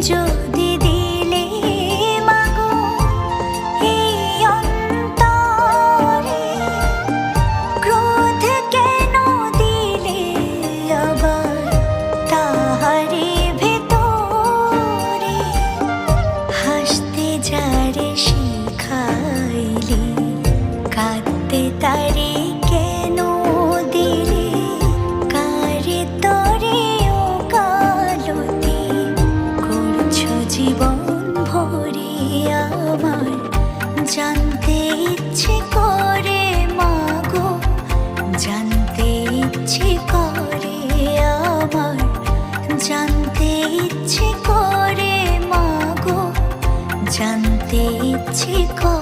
যদি দিলে মাগো এই অন্তরে, ক্রোধ কেন দিলে আবার তাহারি ভেতরে, হাসতে যারে শিখাইলে কাঁদতে তারে কেন দিলে, কারে তরে ও কালতি করছো জীবন ভরে আমার, জানতে ইচ্ছে করে মাগো, জানতে ইচ্ছে করে আমার, জানতে ইচ্ছে করে মাগো, জানতে ইচ্ছে করে।